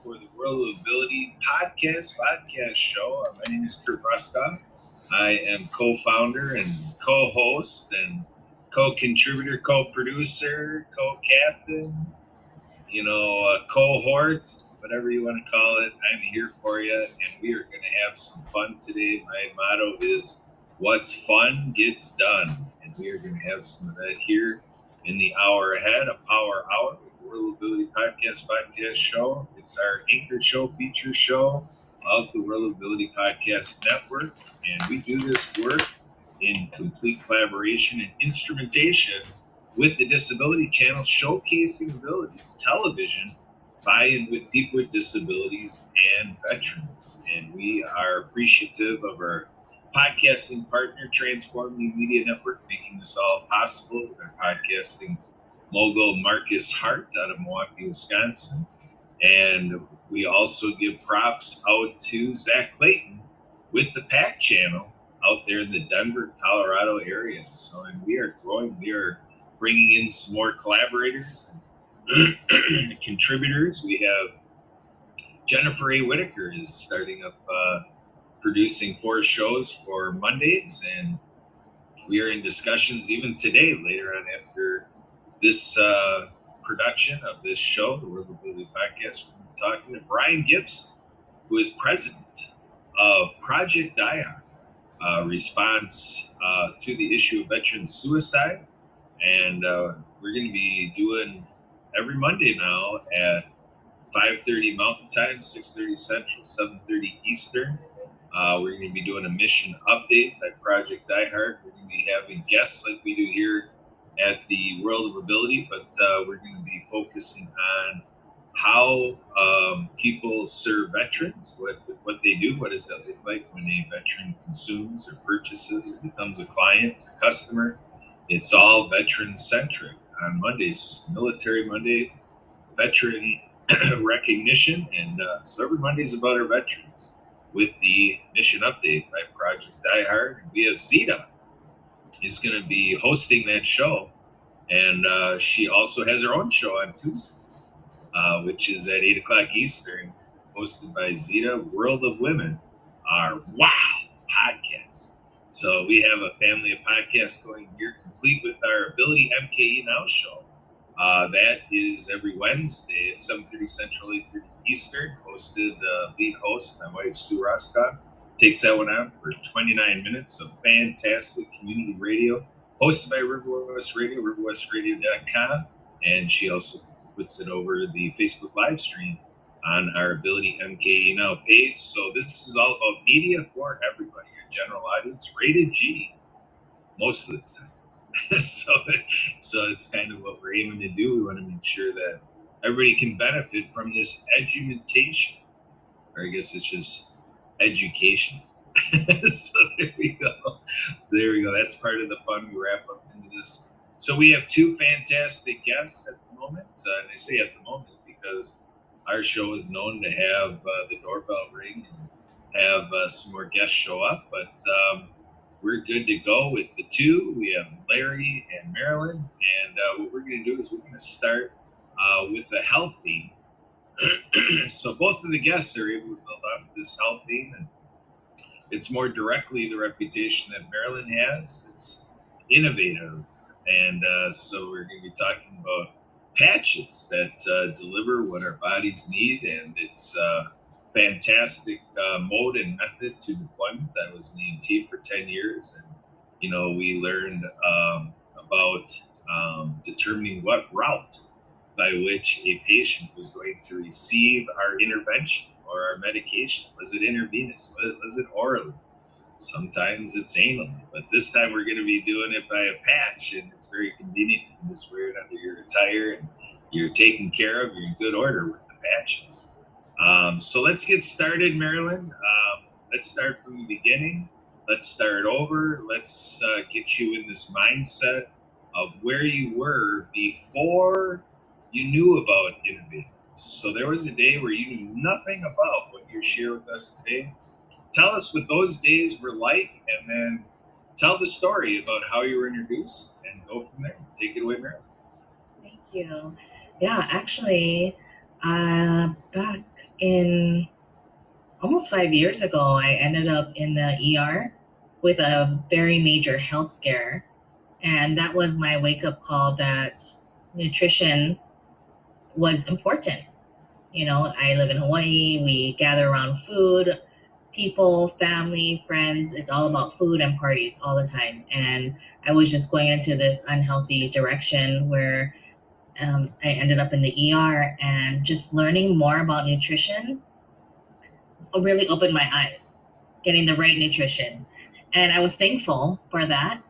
for the World of Ability podcast show. My name is Kurt Roskopf. I am co-founder and co-host and co-contributor, co-producer, co-captain, cohort, whatever you want to call it. I'm here for you, and we are going to have some fun today. My motto is, what's fun gets done, and we are going to have some of that here in the hour ahead, a power hour with the World Ability podcast show. It's our anchor show, feature show of the World Ability Podcast Network, and we do this work in complete collaboration and instrumentation with the Disability Channel, showcasing abilities, television, by and with people with disabilities and veterans. And we are appreciative of our podcasting partner, Transforming Media Network, making this all possible with our podcasting mogul, Marcus Hart, out of Milwaukee, Wisconsin. And we also give props out to Zach Clayton with the PAC channel out there in the Denver, Colorado area. So, and we are growing. We are bringing in some more collaborators and contributors. We have Jennifer A. Whitaker is starting up producing 4 shows for Mondays, and we are in discussions even today, later on after this production of this show, the World Ability Podcast. We're talking to Brian Gibson, who is president of Project Die Hard, response to the issue of veteran suicide. And we're going to be doing every Monday now at 5:30 Mountain Time, 6:30 Central, 7:30 Eastern. We're going to be doing a mission update by Project Die Hard. We're going to be having guests like we do here at the World of Ability, but we're going to be focusing on how people serve veterans, what they do, what does that look like when a veteran consumes or purchases or becomes a client or customer. It's all veteran-centric on Mondays, Military Monday, veteran recognition, and so every Monday is about our veterans with the mission update by Project Die Hard. We have Zita is going to be hosting that show, and she also has her own show on Tuesdays, which is at 8 o'clock Eastern, hosted by Zita, World of Women, our WOW podcast. So we have a family of podcasts going here, complete with our AbilityMKE Now show. That is every Wednesday at 7:30 Central, 8:30 Eastern, hosted, lead host, my wife, Sue Roskopf, takes that one on for 29 minutes of fantastic community radio, hosted by Riverwest Radio, riverwestradio.com, and she also puts it over the Facebook live stream on our AbilityMKE Now page. So this is all about media for everybody, your general audience, rated G, most of the time. So it's kind of what we're aiming to do. We want to make sure that everybody can benefit from this edumentation, or I guess it's just education. So there we go. That's part of the fun. We wrap up into this. So we have 2 fantastic guests at the moment. And I say at the moment because our show is known to have the doorbell ring and have some more guests show up. But we're good to go with the 2. We have Larry and Marilyn. And what we're going to do is we're going to start with the health theme. So both of the guests are able to build off this health theme. And it's more directly the reputation that Marilyn has. It's innovative. And so we're going to be talking about patches that deliver what our bodies need. And it's fantastic mode and method to deployment. That was in EMT for 10 years. And, we learned about determining what route by which a patient was going to receive our intervention or our medication. Was it intravenous? Was it orally? Sometimes it's anally, but this time we're going to be doing it by a patch, and it's very convenient. You can just wear it under your attire, and you're taken care of. You're in good order with the patches. So let's get started, Marilyn. Let's start from the beginning. Let's start over. Let's get you in this mindset of where you were before you knew about innovators. So there was a day where you knew nothing about what you share with us today. Tell us what those days were like, and then tell the story about how you were introduced, and go from there. Take it away, Marilyn. Thank you. Yeah, actually, Back in almost 5 years ago, I ended up in the ER with a very major health scare. And that was my wake up call that nutrition was important. You know, I live in Hawaii, we gather around food, people, family, friends. It's all about food and parties all the time. And I was just going into this unhealthy direction where I ended up in the ER, and just learning more about nutrition really opened my eyes, getting the right nutrition. And I was thankful for that.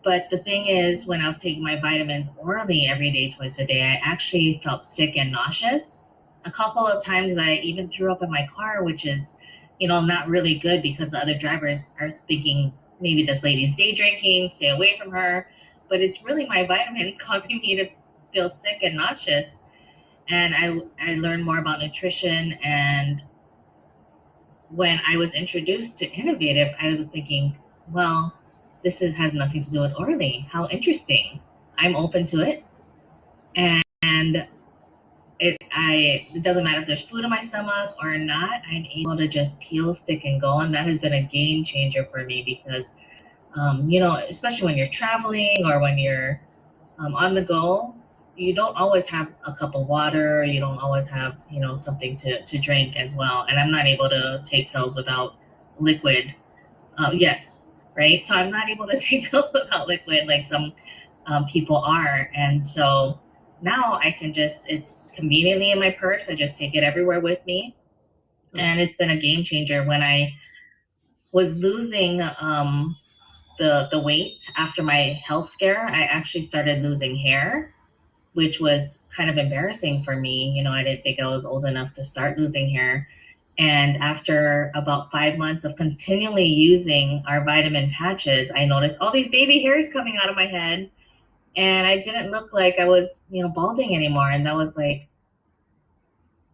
But the thing is, when I was taking my vitamins orally every day, twice a day, I actually felt sick and nauseous. A couple of times I even threw up in my car, which is, not really good because the other drivers are thinking maybe this lady's day drinking, stay away from her. But it's really my vitamins causing me to feel sick and nauseous. And I learned more about nutrition. And when I was introduced to innovative, I was thinking, well, has nothing to do with orally. How interesting. I'm open to it. And it doesn't matter if there's food in my stomach or not, I'm able to just peel, stick, and go. And that has been a game changer for me because, especially when you're traveling or when you're on the go, you don't always have a cup of water. You don't always have, something to drink as well. And I'm not able to take pills without liquid. Yes, right. So I'm not able to take pills without liquid like some people are. And so now I can it's conveniently in my purse. I just take it everywhere with me. And it's been a game changer. When I was losing the weight after my health scare, I actually started losing hair, which was kind of embarrassing for me. I didn't think I was old enough to start losing hair. And after about 5 months of continually using our vitamin patches, I noticed all these baby hairs coming out of my head. And I didn't look like I was, balding anymore. And that was like,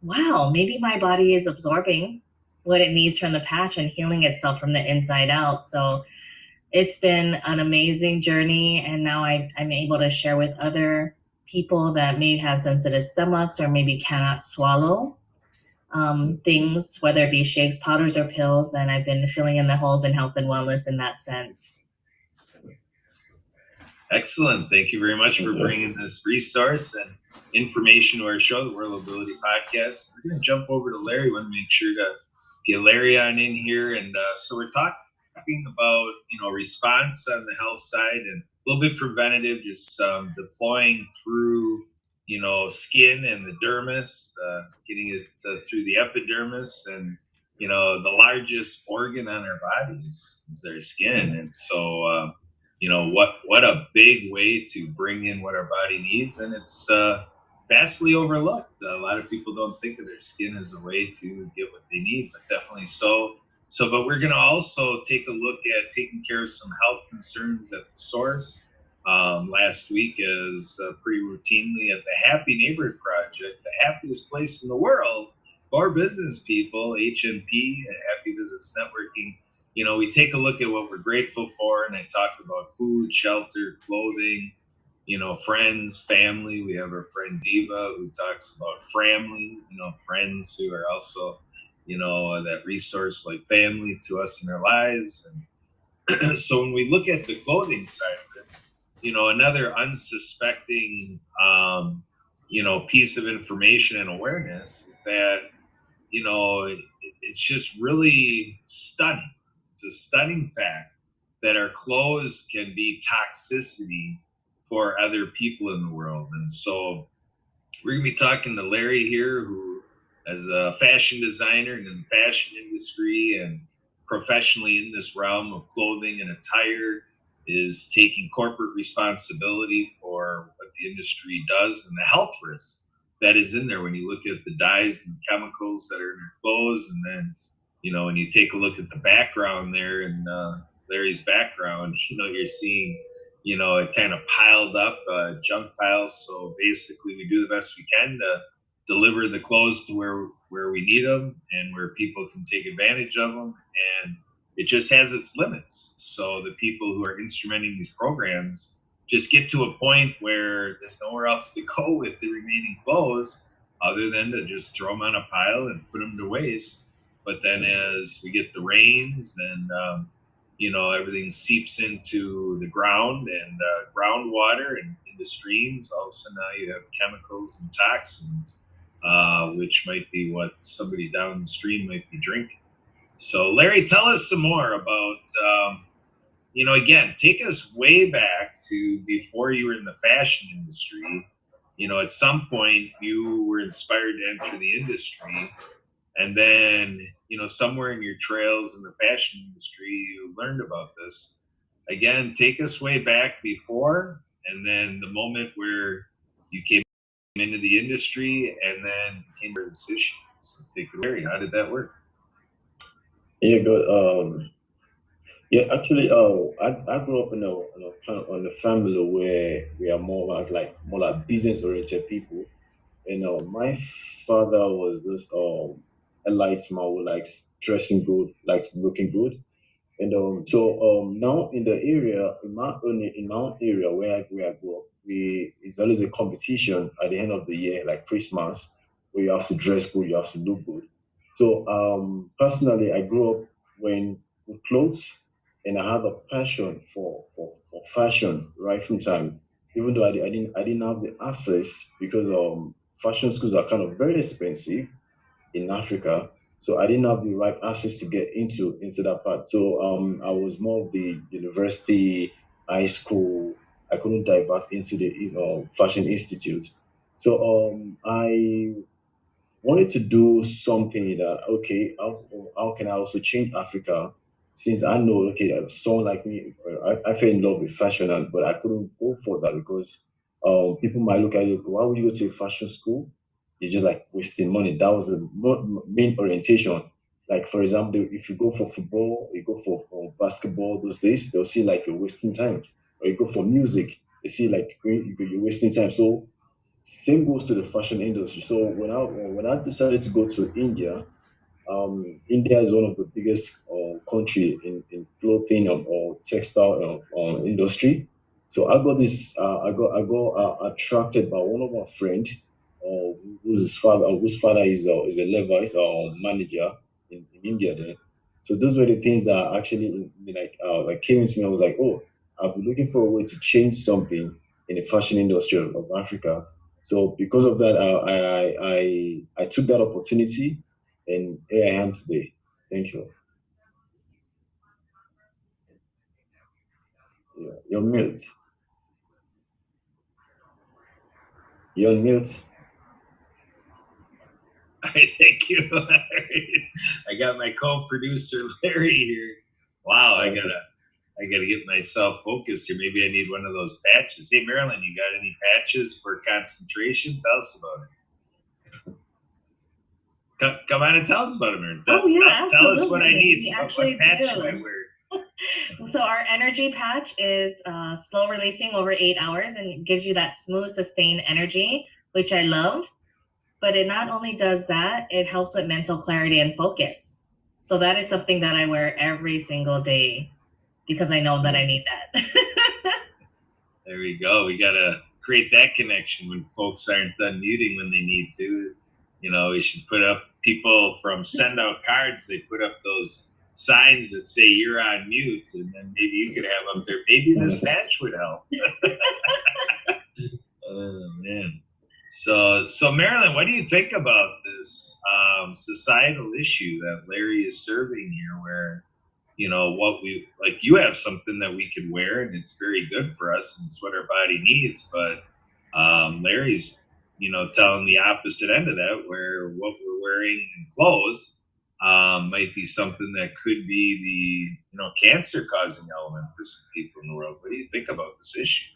wow, maybe my body is absorbing what it needs from the patch and healing itself from the inside out. So it's been an amazing journey. And now I'm able to share with other people that may have sensitive stomachs or maybe cannot swallow things, whether it be shakes, powders, or pills. And I've been filling in the holes in health and wellness in that sense. Excellent. Thank you very much for bringing this resource and information to our show, the World Ability Podcast. We're going to jump over to Larry. We want to make sure to get Larry on in here. And so we're talking about, response on the health side and a little bit preventative, just deploying through, skin and the dermis, getting it through the epidermis. And, the largest organ on our bodies is their skin. And so, what a big way to bring in what our body needs, and it's vastly overlooked. A lot of people don't think of their skin as a way to get what they need, but definitely so. But we're going to also take a look at taking care of some health concerns at the source. Last week, as pretty routinely at the Happy Neighborhood Project, the happiest place in the world for business people, HMP, Happy Business Networking. We take a look at what we're grateful for, and I talked about food, shelter, clothing, friends, family. We have our friend Diva who talks about family, friends who are also, that resource like family to us in our lives. And so when we look at the clothing side of it, another unsuspecting, piece of information and awareness is that, it's just really stunning. It's a stunning fact that our clothes can be toxicity for other people in the world. And so we're going to be talking to Larry here, who, as a fashion designer in the fashion industry and professionally in this realm of clothing and attire, is taking corporate responsibility for what the industry does and the health risk that is in there when you look at the dyes and chemicals that are in your clothes. And then, when you take a look at the background there and Larry's background, you're seeing it kind of piled up, junk piles. So basically, we do the best we can to deliver the clothes to where we need them and where people can take advantage of them. And it just has its limits. So the people who are instrumenting these programs just get to a point where there's nowhere else to go with the remaining clothes. other than to just throw them on a pile and put them to waste. But then as we get the rains and everything seeps into the ground and groundwater and into streams, all of a sudden now you have chemicals and toxins, which might be what somebody downstream might be drinking. So, Larry, tell us some more about, again, take us way back to before you were in the fashion industry. At some point you were inspired to enter the industry, and then, somewhere in your trails in the fashion industry, you learned about this. Again, take us way back before, and then the moment where you came into the industry, and then came to this issue. So, take it away. How did that work? Yeah, good. Actually, I grew up in a family where we are more like business oriented people. My father was this a light man who likes dressing good, likes looking good. And now in the area, in my own area where I grew up, we it's always a competition at the end of the year, like Christmas, where you have to dress good, you have to look good. So personally, I grew up wearing good clothes, and I have a passion for fashion right from time. Even though I didn't have the access because fashion schools are kind of very expensive in Africa. So I didn't have the right access to get into that part. So I was more of the university, high school. I couldn't divert into the fashion institute. So I wanted to do something that okay, how can I also change Africa? Since I know okay, someone like me, I fell in love with fashion, but I couldn't go for that because people might look at you. Why would you go to a fashion school? You're just like wasting money. That was the main orientation. Like for example, if you go for football, you go for basketball those days, they'll see like you're wasting time. Or you go for music, they see like you're wasting time. So same goes to the fashion industry. So when I decided to go to India, India is one of the biggest country in clothing or textile industry. So I got attracted by one of my friend, whose father is a Levite manager in India. Then, so those were the things that actually like came into me. I was like, oh, I've been looking for a way to change something in the fashion industry of Africa. So because of that, I took that opportunity and here I am today. Thank you. Yeah. You're mute. You're on mute. All right, thank you, Larry. I got my co-producer Larry here. Wow, I gotta get myself focused here. Maybe I need one of those patches. Hey, Marilyn, you got any patches for concentration? Tell us about it. Come on and tell us about it, Marilyn. Oh yeah, Tell us what I absolutely. need. We What actually patch should I do. wear? So our energy patch is slow releasing over 8 hours and it gives you that smooth, sustained energy, which I love. But it not only does that, it helps with mental clarity and focus. So that is something that I wear every single day because I know that I need that. There we go. We gotta create that connection when folks aren't done muting when they need to. We should put up people from send out cards. They put up those signs that say you're on mute, and then maybe you could have up there. Maybe this patch would help. Oh man. So Marilyn, what do you think about this societal issue that Larry is serving here? Where what we like, you have something that we could wear, and it's very good for us, and it's what our body needs. But Larry's telling the opposite end of that, where what we're wearing in clothes might be something that could be the cancer causing element for some people in the world. What do you think about this issue?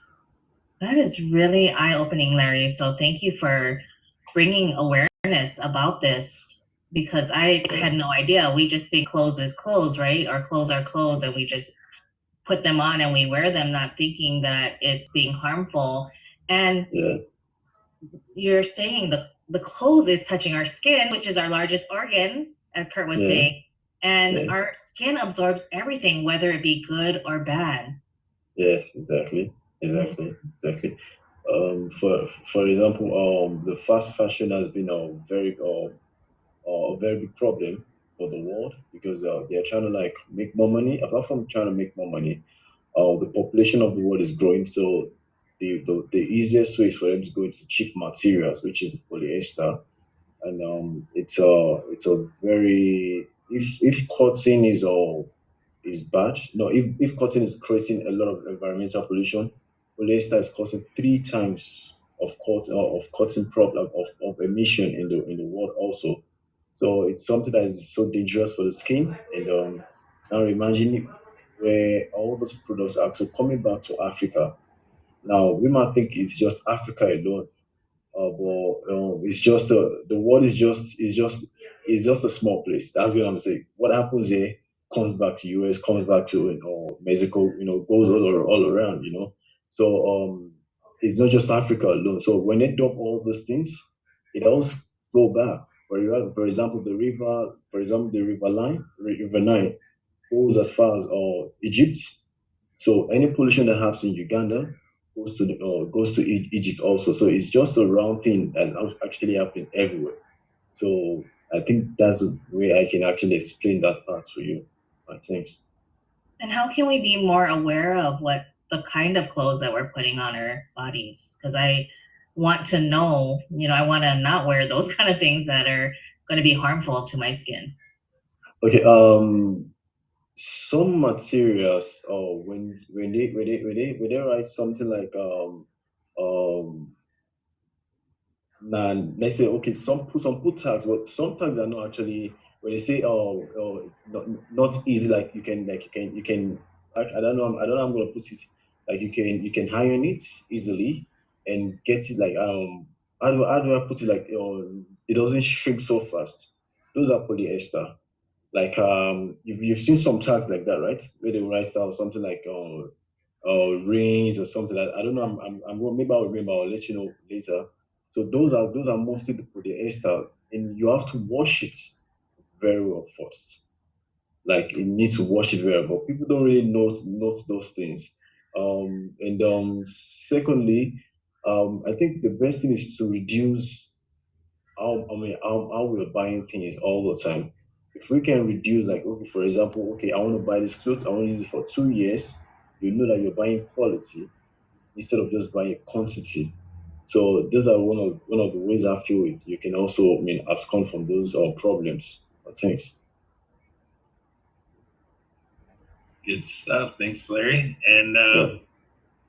That is really eye opening, Larry. So thank you for bringing awareness about this because I had no idea. We just think clothes is clothes, right? Our clothes are clothes and we just put them on and we wear them, not thinking that it's being harmful. And Yeah. you're saying the clothes is touching our skin, which is our largest organ, as Kurt was Yeah. saying. And Yeah. our skin absorbs everything, whether it be good or bad. Yes. Exactly. Exactly. Exactly. For example, the fast fashion has been a very big problem for the world because they're trying to like make more money. Apart from trying to make more money, the population of the world is growing, so the easiest way is for them to go into cheap materials, which is the polyester, and it's a very if cotton is bad. No, if cotton is creating a lot of environmental pollution, polyester is causing three times of cotton problem of emission in the world also. So it's something that is so dangerous for the skin. And now imagine where all those products are actually coming back to Africa. Now we might think it's just Africa alone, but it's just the world is just a small place. That's what I'm saying. What happens there comes back to US, comes back to Mexico, goes all around, So it's not just Africa alone. So when they dump all those things, it also flow back. For example, the river Nile goes as far as Egypt. So any pollution that happens in Uganda goes to Egypt also. So it's just a round thing that's actually happening everywhere. So I think that's the way I can actually explain that part for you. I think. And how can we be more aware of what the kind of clothes that we're putting on our bodies? Because I want to know, I want to not wear those kind of things that are going to be harmful to my skin. Okay. Some materials. Oh, when they write something like um now, let's say okay, some put tags, but some tags are not actually when they say not easy. Like you can I don't know how I'm gonna put it. Like you can iron it easily and get it like how do I put it like it doesn't shrink so fast. Those are polyester. Like you've seen some tags like that, right? Where they write down something like rings or something. I don't know. Maybe I'll remember. I'll let you know later. So those are mostly the polyester, and you have to wash it very well first. Like you need to wash it very well. People don't really note those things. And secondly, I think the best thing is to reduce how we're buying things all the time. If we can reduce, like, okay, for example, okay, I want to buy this clothes, I want to use it for 2 years, you know that you're buying quality instead of just buying quantity. So those are one of the ways I feel it. You can also, abscond from those problems or things. Good stuff. Thanks, Larry. And Yeah.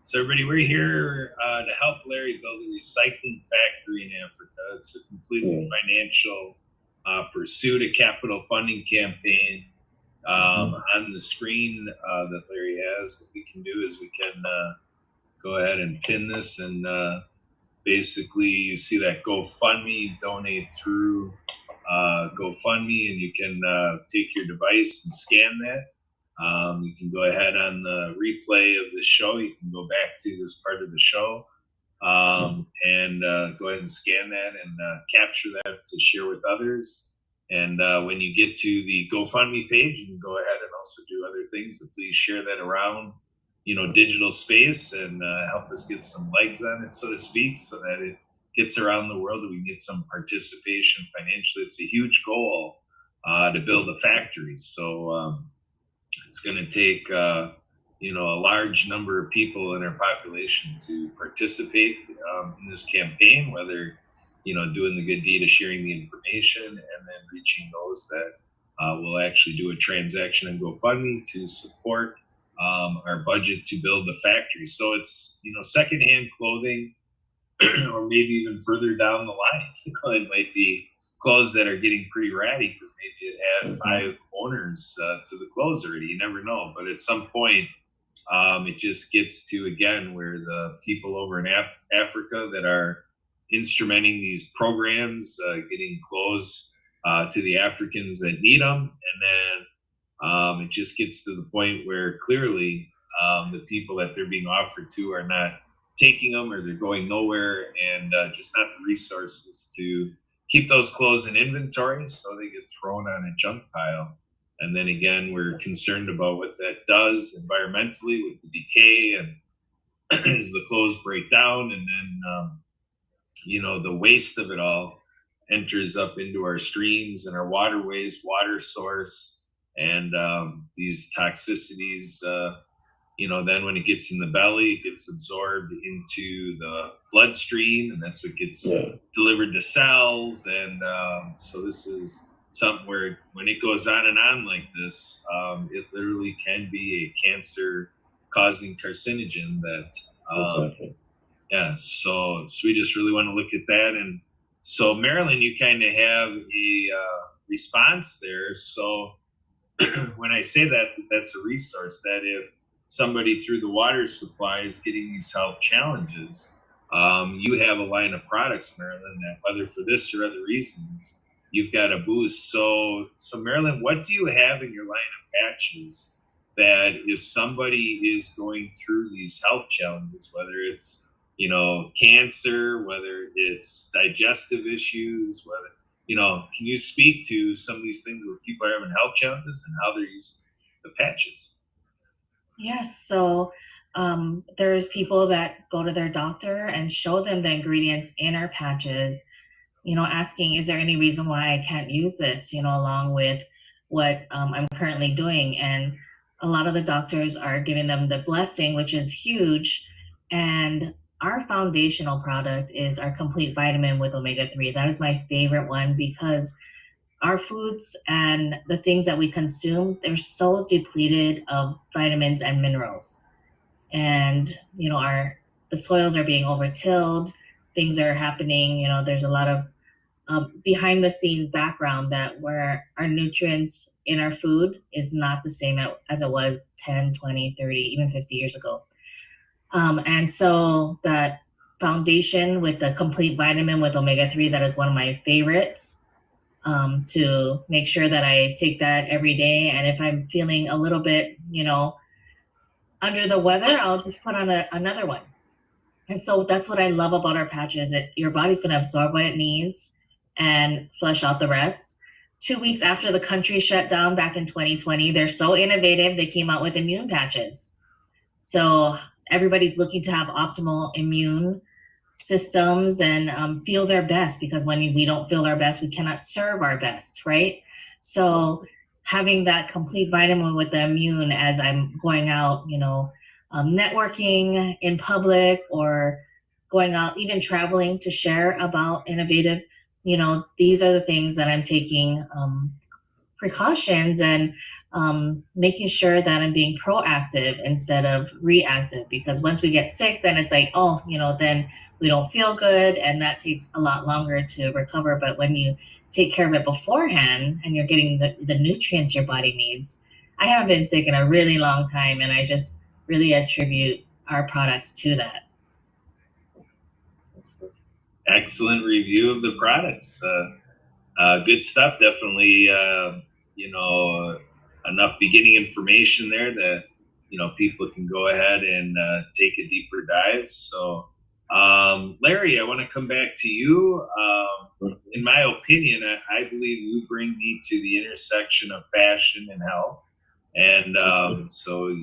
so, everybody, we're here to help Larry build a recycling factory in Africa. It's a completely Yeah. financial pursuit, a capital funding campaign. Mhm. On the screen that Larry has, what we can do is we can go ahead and pin this, and basically you see that GoFundMe, donate through GoFundMe, and you can take your device and scan that. You can go ahead on the replay of the show. You can go back to this part of the show and go ahead and scan that and capture that to share with others. And when you get to the GoFundMe page, you can go ahead and also do other things. But please share that around, digital space and help us get some legs on it, so to speak, so that it gets around the world and we can get some participation financially. It's a huge goal to build a factory. So it's going to take a large number of people in our population to participate in this campaign, whether doing the good deed of sharing the information and then reaching those that will actually do a transaction and GoFundMe to support our budget to build the factory. So it's secondhand clothing, or maybe even further down the line, it might be clothes that are getting pretty ratty because maybe it had Mhm. 5 owners to the clothes already. You never know. But at some point, it just gets to, again, where the people over in Africa that are instrumenting these programs, getting clothes to the Africans that need them. And then it just gets to the point where clearly the people that they're being offered to are not taking them, or they're going nowhere, and just not the resources to keep those clothes in inventory, so they get thrown on a junk pile. And then again, we're concerned about what that does environmentally with the decay and as the clothes break down, and then the waste of it all enters up into our streams and our waterways, water source, and these toxicities. Then when it gets in the belly, it gets absorbed into the bloodstream, and that's what gets delivered to cells. And so this is something where when it goes on and on like this, it literally can be a cancer-causing carcinogen that. Exactly. Yeah, so we just really want to look at that. And so, Marilyn, you kind of have a response there. So when I say that, that's a resource that if somebody through the water supply is getting these health challenges, you have a line of products, Marilyn, that whether for this or other reasons, you've got a boost. So Marilyn, what do you have in your line of patches that if somebody is going through these health challenges, whether it's cancer, whether it's digestive issues, whether can you speak to some of these things where people are having health challenges and how they're using the patches? Yes. So there's people that go to their doctor and show them the ingredients in our patches, asking, is there any reason why I can't use this, along with what I'm currently doing? And a lot of the doctors are giving them the blessing, which is huge. And our foundational product is our complete vitamin with omega-3. That is my favorite one because our foods and the things that we consume, they're so depleted of vitamins and minerals. And, the soils are being overtilled, things are happening, there's a lot of behind the scenes background that where our nutrients in our food is not the same as it was 10, 20, 30, even 50 years ago. And so that foundation with the complete vitamin with omega-3, that is one of my favorites, to make sure that I take that every day. And if I'm feeling a little bit, under the weather, I'll just put on another one. And so that's what I love about our patches. Your body's going to absorb what it needs and flush out the rest. 2 weeks after the country shut down back in 2020, they're so innovative, they came out with immune patches. So everybody's looking to have optimal immune systems and feel their best, because when we don't feel our best, we cannot serve our best, right? So having that complete vitamin with the immune as I'm going out, networking in public or going out, even traveling to share about innovative, these are the things that I'm taking precautions and making sure that I'm being proactive instead of reactive. Because once we get sick, then it's like, then we don't feel good, and that takes a lot longer to recover. But when you take care of it beforehand and you're getting the nutrients your body needs, I haven't been sick in a really long time, and I just really attribute our products to that. Excellent review of the products. Good stuff. Definitely, enough beginning information there that, people can go ahead and take a deeper dive. So, Larry, I want to come back to you. In my opinion, I believe you bring me to the intersection of fashion and health. And so,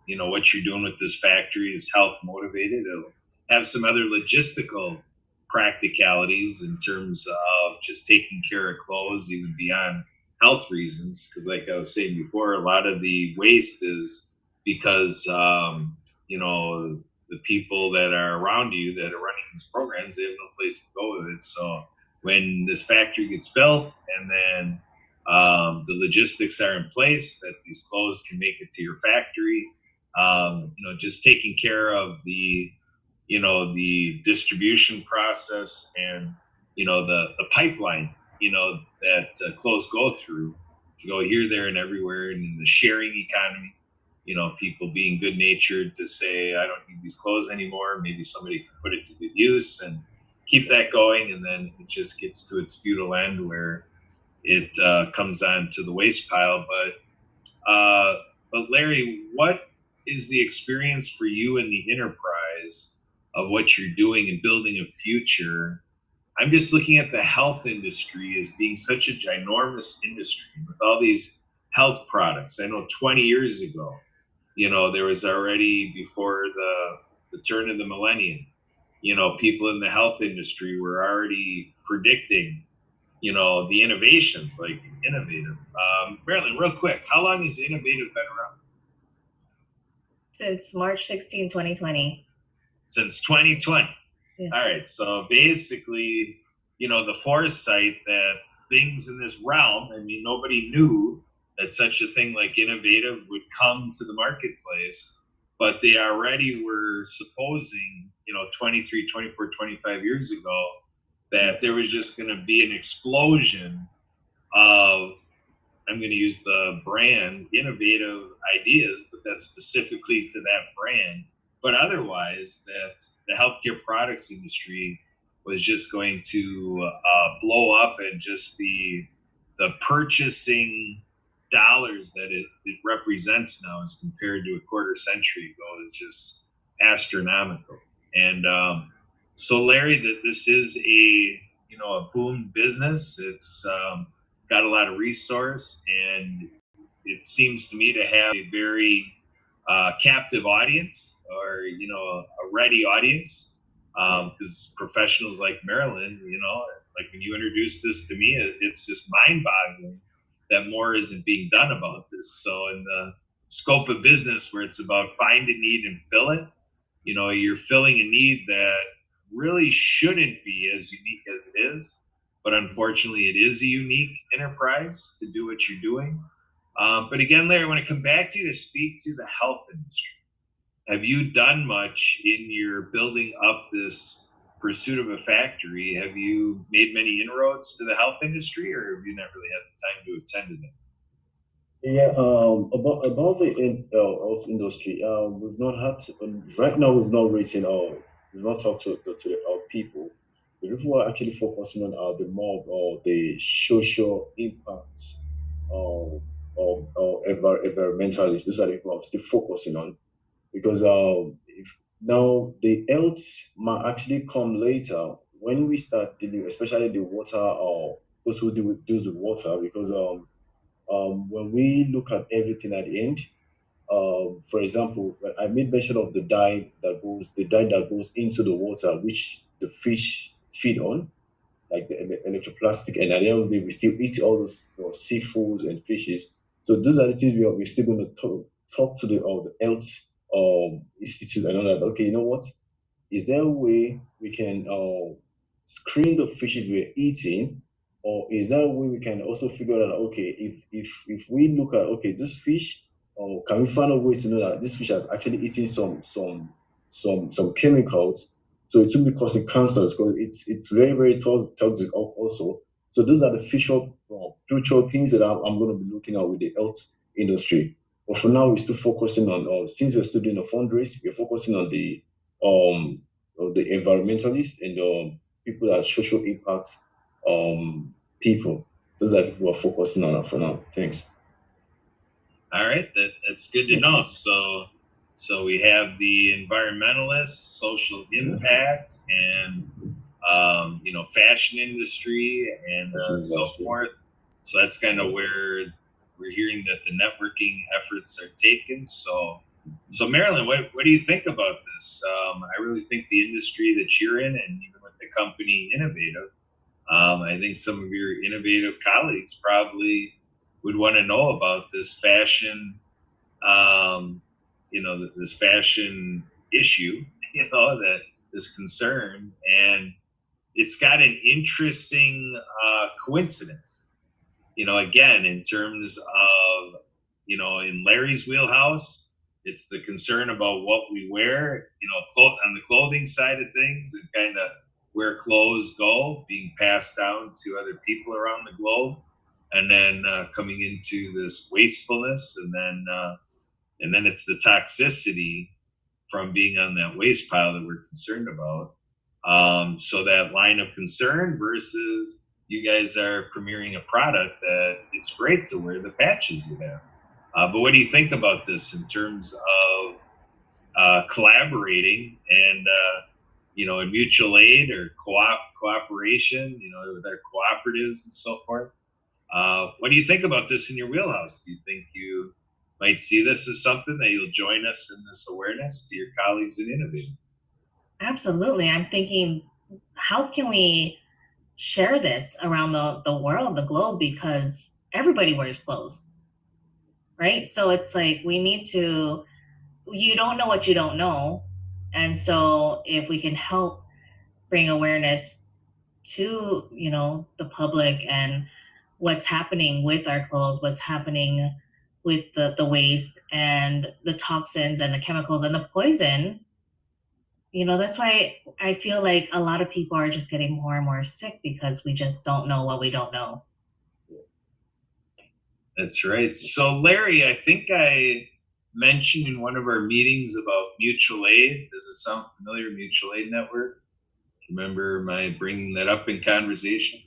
what you're doing with this factory is health motivated. It'll have some other logistical practicalities in terms of just taking care of clothes, even beyond health reasons. Because, like I was saying before, a lot of the waste is because, the people that are around you that are running these programs, they have no place to go with it. So when this factory gets built and then the logistics are in place that these clothes can make it to your factory, just taking care of the distribution process and the pipeline that clothes go through to go here, there, and everywhere, and in the sharing economy, people being good natured to say, I don't need these clothes anymore, maybe somebody can put it to good use and keep that going, and then it just gets to its futile end where it comes on to the waste pile. But Larry, what is the experience for you in the enterprise of what you're doing and building a future? I'm just looking at the health industry as being such a ginormous industry with all these health products. I know 20 years ago, there was already, before the the turn of the millennium. People in the health industry were already predicting, the innovations like innovative. Marilyn, real quick, how long has innovative been around? Since March 16, 2020. Since 2020. Yes. All right. So basically, the foresight that things in this realm, nobody knew that such a thing like innovative would come to the marketplace, but they already were supposing, 23, 24, 25 years ago, that there was just going to be an explosion of, I'm going to use the brand, innovative ideas, but that's specifically to that brand. But otherwise, that the healthcare products industry was just going to blow up, and just the purchasing dollars that it represents now as compared to a quarter century ago is just astronomical. And so, Larry, that this is a boom business. It's got a lot of resource, and it seems to me to have a very captive audience, or a ready audience, because professionals like Marilyn, like when you introduced this to me, it's just mind-boggling that more isn't being done about this. So in the scope of business where it's about find a need and fill it, you're filling a need that really shouldn't be as unique as it is, but unfortunately it is a unique enterprise to do what you're doing. But again, Larry, I want to come back to you to speak to the health industry. Have you done much in your building up this pursuit of a factory? Have you made many inroads to the health industry, or have you not really had the time to attend to them? Yeah, about the health industry, we've not had right now. We've not written or we've not talked to the people. The people we're actually focusing on are the more the social impacts of environmentalists. Those are the people I'm still focusing on, because if now the health might actually come later when we start dealing, especially the water, or those who deals with water, because when we look at everything at the end, for example, when I made mention of the dye that goes into the water, which the fish feed on, like the electroplastic, and at the end of the day, we still eat all those seafoods and fishes. So those are the things we're still going to talk to the health institute and all that. Okay, you know what? Is there a way we can screen the fishes we're eating, or is there a way we can also figure out, okay, if we look at, okay, this fish, or can we find a way to know that this fish has actually eaten some chemicals, so it should be causing cancers, because it's very very toxic also. So those are the future things that I'm going to be looking at with the health industry. But for now, we're still focusing on, since we're still doing a fundraise, we're focusing on um the environmentalists and people that are social impact people. Those are people who are focusing on for now. Thanks. All right, that's good to know. So we have the environmentalists, social impact, and fashion industry, and so forth. So that's kind of where we're hearing that the networking efforts are taken. So Marilyn, what do you think about this? I really think the industry that you're in, and even with the company Innovative, I think some of your innovative colleagues probably would want to know about this fashion, this fashion issue, that this concern, and it's got an interesting coincidence. Again, in terms of, in Larry's wheelhouse, it's the concern about what we wear, on the clothing side of things, and kind of where clothes go, being passed down to other people around the globe, and then coming into this wastefulness, and then it's the toxicity from being on that waste pile that we're concerned about. So that line of concern versus you guys are premiering a product that it's great to wear the patches you have. But what do you think about this in terms of collaborating and, in mutual aid or cooperation, with our cooperatives and so forth? What do you think about this in your wheelhouse? Do you think you might see this as something that you'll join us in this awareness to your colleagues in Innovative? Absolutely. I'm thinking, how can we share this around the world, the globe, because everybody wears clothes, right? So it's like we need to, you don't know what you don't know. And so if we can help bring awareness to, the public and what's happening with our clothes, what's happening with the waste and the toxins and the chemicals and the poison. That's why I feel like a lot of people are just getting more and more sick because we just don't know what we don't know. That's right. So, Larry, I think I mentioned in one of our meetings about mutual aid. Does it sound familiar, mutual aid network? Remember my bringing that up in conversation?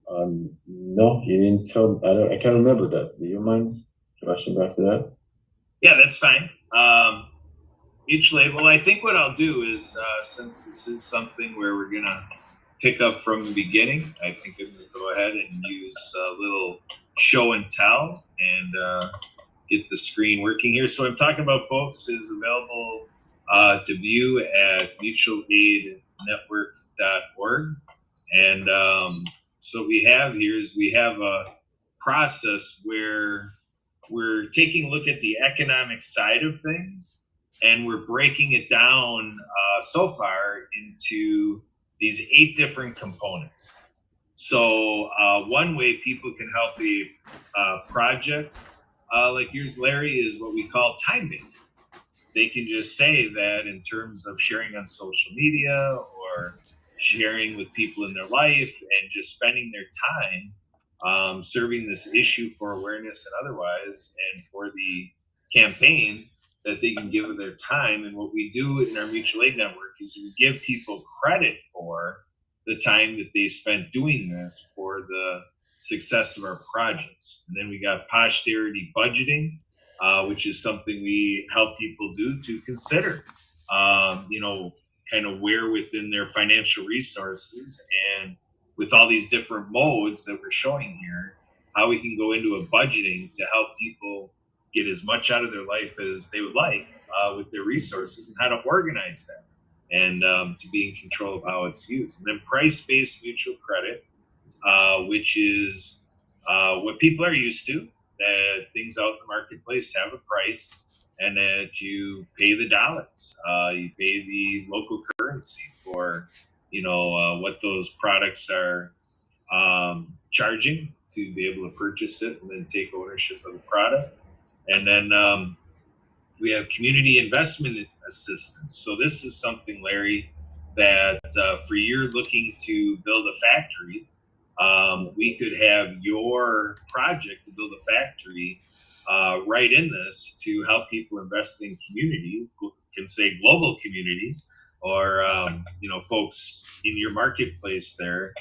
No, you didn't tell. I can't remember that. Do you mind flashing back to that? Yeah, that's fine. Mutual aid. Well, I think what I'll do is, since this is something where we're gonna pick up from the beginning, I think I'm gonna go ahead and use a little show and tell and get the screen working here. So I'm talking about, folks, is available to view at mutualaidnetwork.org. And so we have here is we have a process where we're taking a look at the economic side of things, and we're breaking it down so far into these 8 different components. So one way people can help a project like yours, Larry, is what we call time banking. They can just say that in terms of sharing on social media or sharing with people in their life and just spending their time serving this issue for awareness and otherwise, and for the campaign, that they can give of their time. And what we do in our mutual aid network is we give people credit for the time that they spent doing this for the success of our projects. And then we got posterity budgeting, which is something we help people do to consider, kind of where within their financial resources and with all these different modes that we're showing here, how we can go into a budgeting to help people get as much out of their life as they would like with their resources, and how to organize that and to be in control of how it's used. And then price-based mutual credit, which is what people are used to, that things out in the marketplace have a price and that you pay the dollars. You pay the local currency for, what those products are charging to be able to purchase it and then take ownership of the product. And then we have community investment assistance. So this is something, Larry, that for you're looking to build a factory, we could have your project to build a factory right in this to help people invest in community, can say global community, or folks in your marketplace there.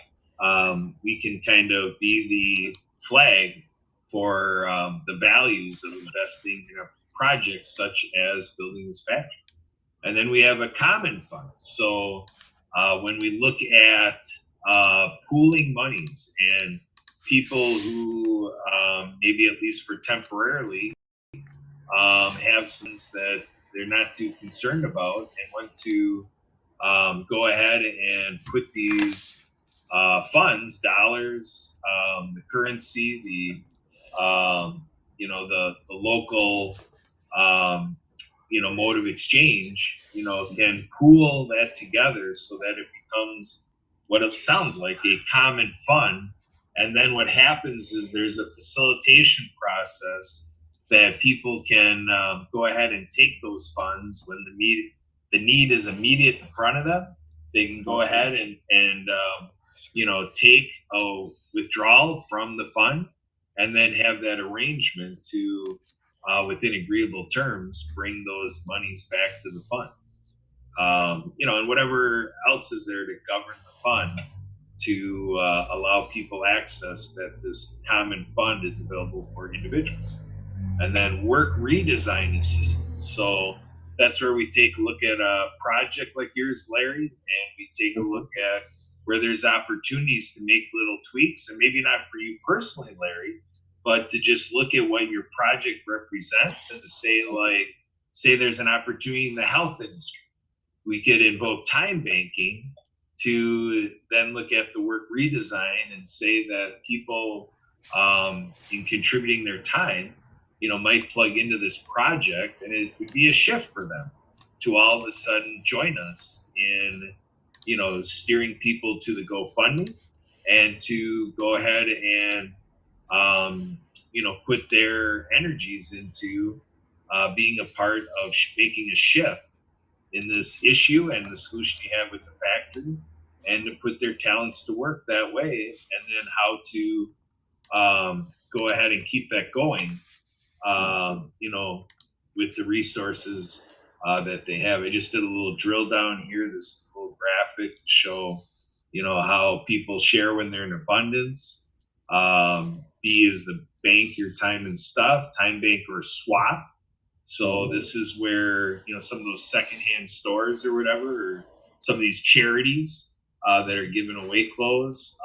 We can kind of be the flag for the values of investing in a project such as building this factory. And then we have a common fund. So when we look at pooling monies and people who maybe at least for temporarily have things that they're not too concerned about and want to go ahead and put these funds, dollars, the currency, the local mode of exchange, can pool that together so that it becomes what it sounds like, a common fund. And then what happens is there's a facilitation process that people can go ahead and take those funds when the need is immediate in front of them. They can go ahead and take a withdrawal from the fund, and then have that arrangement to, within agreeable terms, bring those monies back to the fund. And whatever else is there to govern the fund to allow people access that this common fund is available for individuals. And then work redesign assistance. So that's where we take a look at a project like yours, Larry, and we take a look at where there's opportunities to make little tweaks, and maybe not for you personally, Larry, but to just look at what your project represents and to say there's an opportunity in the health industry. we could invoke time banking to then look at the work redesign and say that people, in contributing their time, might plug into this project, and it would be a shift for them to all of a sudden join us in, steering people to the GoFundMe and to go ahead and, put their energies into being a part of making a shift in this issue and the solution you have with the factory, and to put their talents to work that way, and then how to go ahead and keep that going, with the resources that they have. I just did a little drill down here. This is a little graphic to show, how people share when they're in abundance. B is the bank your time and stuff, time bank or swap. So this is where, some of those secondhand stores or whatever, or some of these charities that are giving away clothes,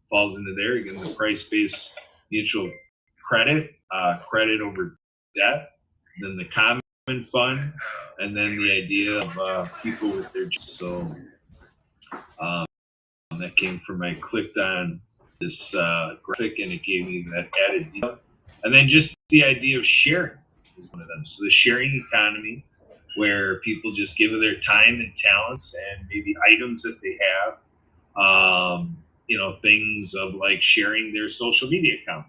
falls into there. Again, the price-based mutual credit, credit over debt, then the common fund, and then the idea of people with their. So that came from, I clicked on this graphic and it gave me that added detail. And then just the idea of sharing is one of them. So the sharing economy, where people just give of their time and talents and maybe items that they have, things of like sharing their social media account,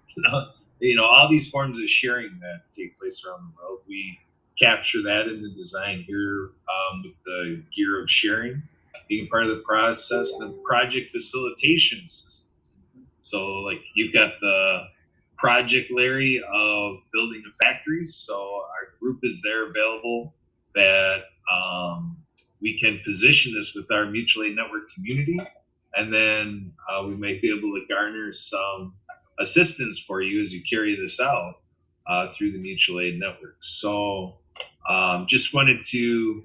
all these forms of sharing that take place around the world. We capture that in the design here, with the gear of sharing being part of the process, the project facilitation systems. So like you've got the project, Larry, of building a factory. So our group is there available that we can position this with our mutual aid network community. And then we might be able to garner some assistance for you as you carry this out through the mutual aid network. So just wanted to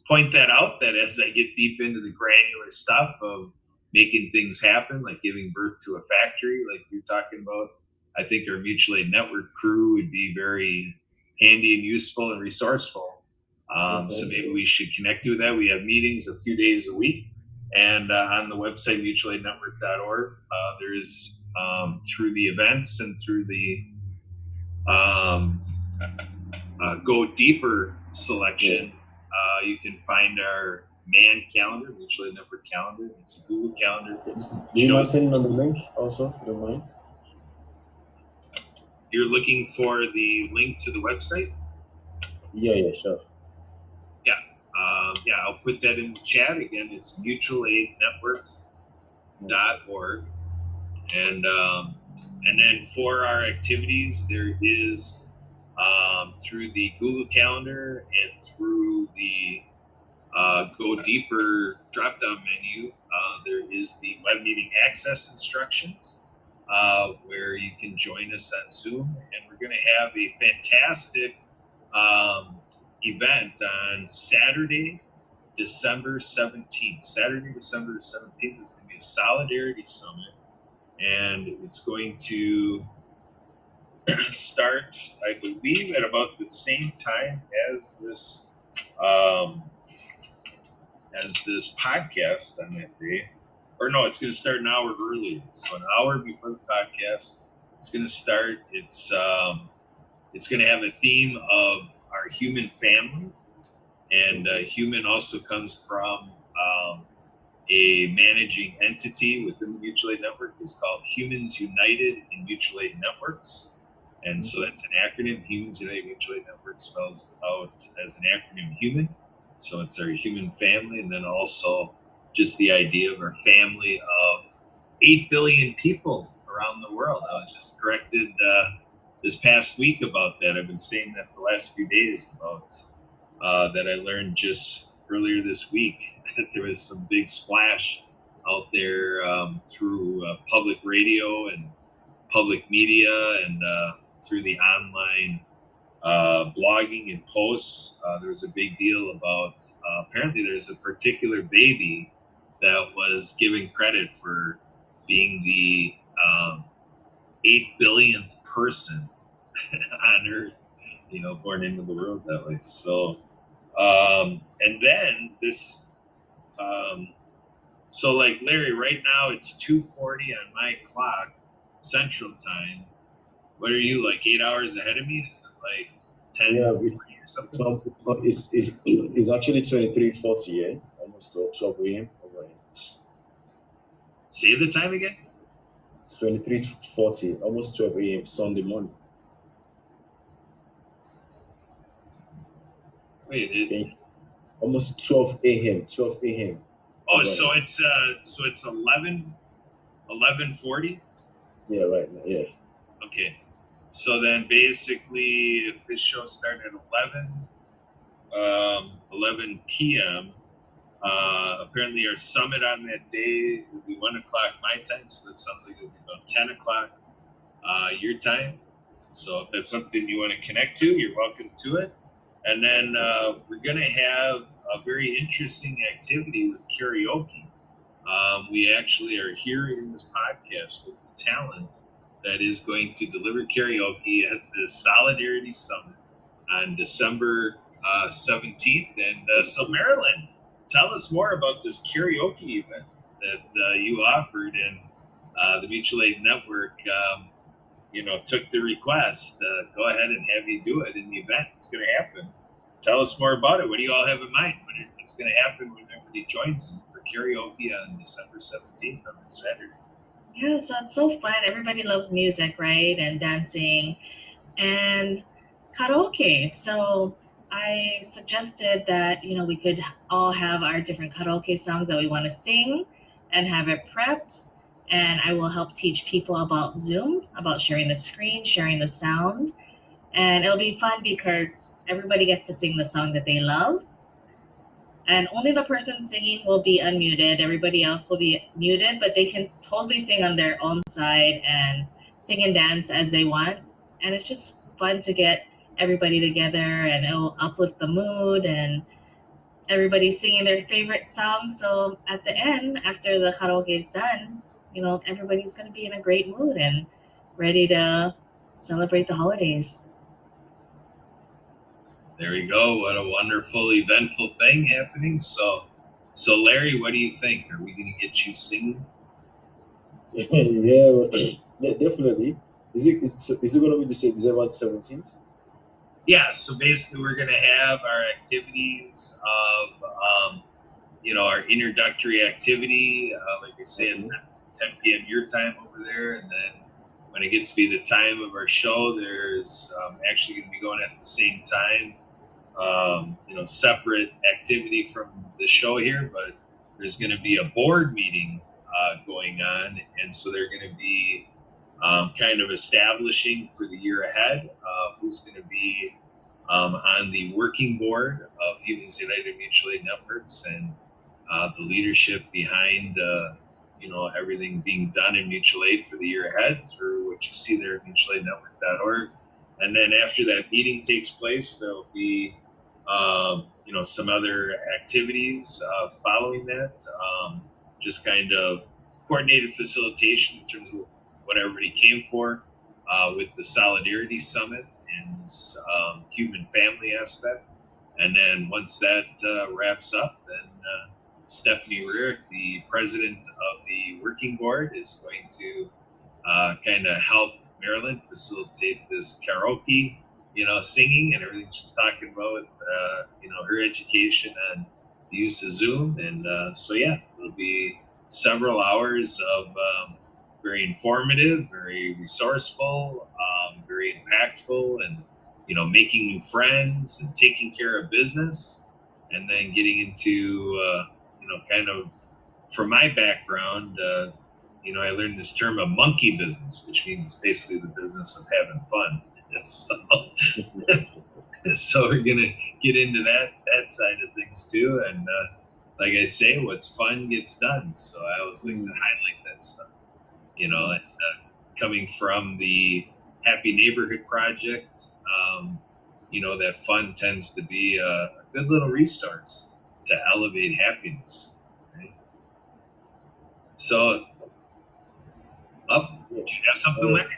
point that out, that as I get deep into the granular stuff of making things happen, like giving birth to a factory, like you're talking about, I think our mutual aid network crew would be very handy and useful and resourceful. So maybe we should connect with that. We have meetings a few days a week, and on the website mutualaidnetwork.org, there is through the events and through the Go Deeper selection, you can find our man calendar, mutual aid network calendar. It's a Google calendar. Do you mind sending on the link also, if you don't mind? You're looking for the link to the website? Yeah, sure. Yeah, I'll put that in the chat. Again, it's mutualaidnetwork.org. And then for our activities, there is through the Google Calendar and through the Go Deeper drop-down menu, there is the web meeting access instructions, where you can join us on Zoom. And we're going to have a fantastic event on Saturday, December 17th. Saturday, December 17th is going to be a Solidarity Summit, and it's going to start, I believe, at about the same time as this podcast on that day. Or no, it's going to start an hour earlier. So an hour before the podcast, it's going to start. It's going to have a theme of our human family, and human also comes from a managing entity within the mutual aid network. It's called Humans United in Mutual Aid Networks. And so that's an acronym. Humans United Mutual Aid Network spells out as an acronym HUMAN. So it's our human family, and then also just the idea of our family of 8 billion people around the world. I was just corrected this past week about that. I've been saying that the last few days about that I learned just earlier this week that there was some big splash out there through public radio and public media, and through the online blogging and posts. There was a big deal about apparently there's a particular baby that was given credit for being the 8 billionth person on Earth, born into the world that way. So And then this, so like Larry, right now it's 2:40 on my clock, Central Time. What are you, like 8 hours ahead of me? Is it like 10 Yeah, or something? it's actually 23:40, yeah, almost 12 a.m. over here. Say the time again? 23:40, almost 12 a.m. Sunday morning. Wait, Okay. Almost 12 a.m. 12 a.m. oh, over so here. it's 11:40? Yeah, right now. Yeah. Okay. So then basically, if this show started at 11 p.m., apparently our summit on that day will be 1 o'clock my time, so that sounds like it'll be about 10 o'clock your time. So if that's something you want to connect to, you're welcome to it. And then we're going to have a very interesting activity with karaoke. We actually are here in this podcast with the talent that is going to deliver karaoke at the Solidarity Summit on December 17th. And so, Marilyn, tell us more about this karaoke event that you offered, and the Mutual Aid Network, took the request. Go ahead and have you do it in the event. It's going to happen. Tell us more about it. What do you all have in mind? What's going to happen when everybody joins for karaoke on December 17th on this Saturday? Yeah, so it's so fun. Everybody loves music, right? And dancing and karaoke. So I suggested that, we could all have our different karaoke songs that we want to sing and have it prepped. And I will help teach people about Zoom, about sharing the screen, sharing the sound. And it'll be fun because everybody gets to sing the song that they love. And only the person singing will be unmuted. Everybody else will be muted, but they can totally sing on their own side and sing and dance as they want. And it's just fun to get everybody together, and it'll uplift the mood, and everybody's singing their favorite song. So at the end, after the karaoke is done, everybody's going to be in a great mood and ready to celebrate the holidays. There we go. What a wonderful, eventful thing happening. So Larry, what do you think? Are we going to get you singing? Yeah, definitely. Is it going to be December 17th? Yeah. So basically, we're going to have our activities of, our introductory activity, like I said, 10 p.m. your time over there, and then when it gets to be the time of our show, there's actually going to be going at the same time. Separate activity from the show here, but there's going to be a board meeting going on, and so they're going to be kind of establishing for the year ahead who's going to be on the working board of Humans United Mutual Aid Networks, and the leadership behind everything being done in mutual aid for the year ahead through what you see there at mutualaidnetwork.org. And then after that meeting takes place, there'll be some other activities following that, just kind of coordinated facilitation in terms of what everybody came for with the Solidarity Summit and human family aspect. And then once that wraps up, then Stephanie Rearick, the president of the working board, is going to kind of help Marilyn facilitate this karaoke, singing and everything she's talking about with, her education and the use of Zoom. And it'll be several hours of very informative, very resourceful, very impactful, and, making new friends and taking care of business. And then getting into, kind of, from my background, I learned this term, a monkey business, which means basically the business of having fun. So we're gonna get into that side of things too, and like I say, what's fun gets done. So I always like to highlight that stuff. And, coming from the Happy Neighborhood Project, that fun tends to be a good little resource to elevate happiness. Right? So, do you have something, Larry?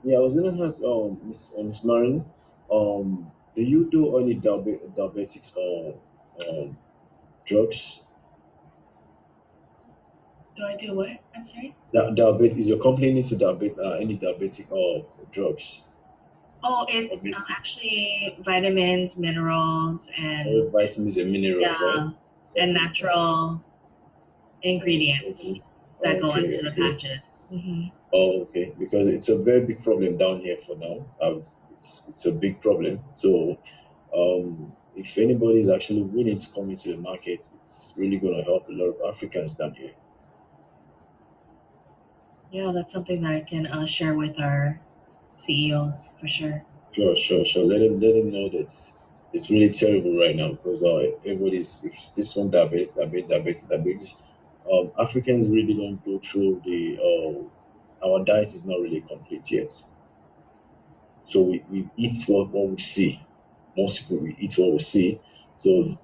Yeah, I was gonna ask Miss Marilyn, Do you do any diabetics or um, drugs? Do I do what? I'm sorry. Diabetes is your company into any diabetic or drugs Oh, or it's medicine? actually vitamins, minerals, and All vitamins and minerals, right? yeah, and Okay. natural Okay. ingredients that go Okay. into the Okay. patches. Hmm. Oh, okay. Because it's a very big problem down here for now. It's a big problem. So, if anybody is actually willing to come into the market, it's really going to help a lot of Africans down here. Yeah, that's something that I can share with our CEOs for sure. Sure, sure, sure. Let them know that it's really terrible right now because everybody's if this one diabetes. Africans really don't go through the our diet is not really complete yet. So we eat what we see. Most people we eat what we see. So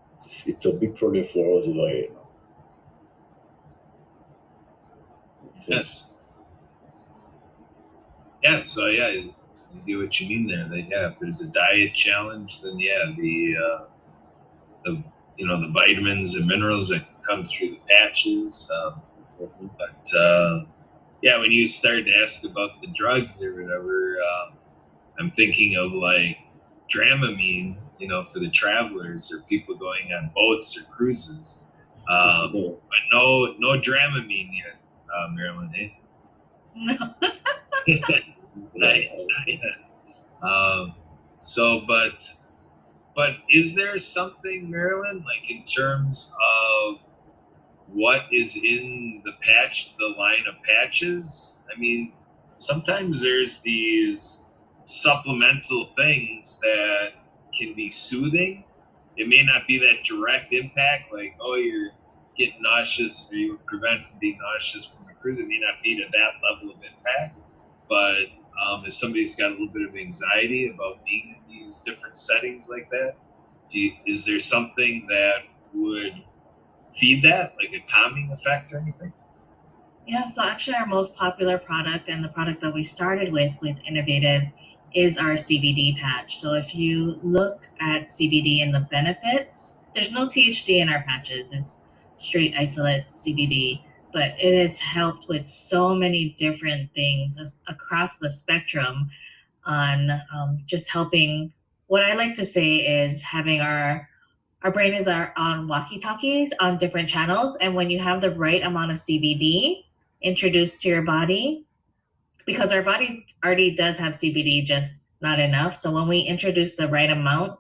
it's a big problem for us over here now. Thanks. Yes. Yeah. So yeah, you do what you mean there. That yeah, if there's a diet challenge, then yeah, the the vitamins and minerals that come through the patches. Mhm. But yeah, when you start to ask about the drugs or whatever, I'm thinking of like Dramamine, for the travelers or people going on boats or cruises. Yeah. But no Dramamine yet, Marilyn. Eh? No. Not Yeah. yet, not yet. So, but is there something, Marilyn, like in terms of what is in the line of patches? I mean, sometimes there's these supplemental things that can be soothing. It may not be that direct impact, like, oh, you're getting nauseous or you prevent from being nauseous from a cruise. It may not be to that level of impact. But if somebody's got a little bit of anxiety about being in these different settings like that, is there something that would feed that, like a calming effect or anything? Yeah, so actually our most popular product and the product that we started with Innovative is our CBD patch. So if you look at CBD and the benefits, there's no THC in our patches. It's straight isolate CBD, but it has helped with so many different things across the spectrum on just helping. What I like to say is having our brain is on walkie talkies on different channels. And when you have the right amount of CBD introduced to your body, because our bodies already does have CBD, just not enough. So when we introduce the right amount,